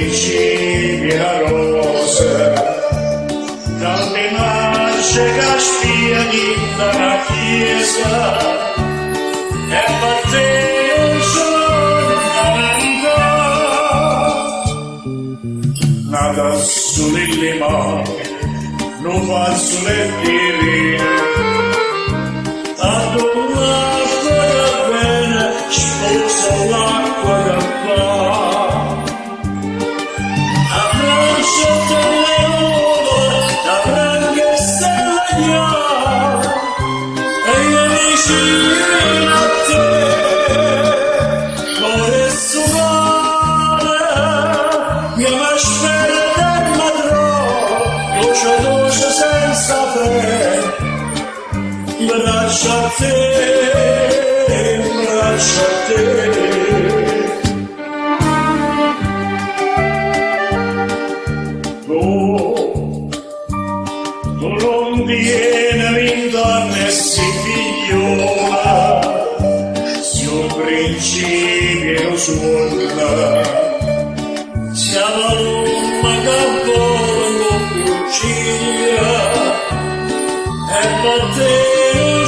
principi la rosa, dal nasce che spieghi dalla chiesa, e batte un solo nata sulle mani, non fa sulle piedi, tanto l'acqua da bene, sposa l'acqua da fa. Abbracciate le nuvole, da branche stelle chiare, e io vicino a te, cuore sudare, mi aspetta il madrone, dolce senza freddo, braccia a te, braccia a te. Tu non viene intorno e si figliola, si un principio suona, siamo l'umma che vola cucina, e batte un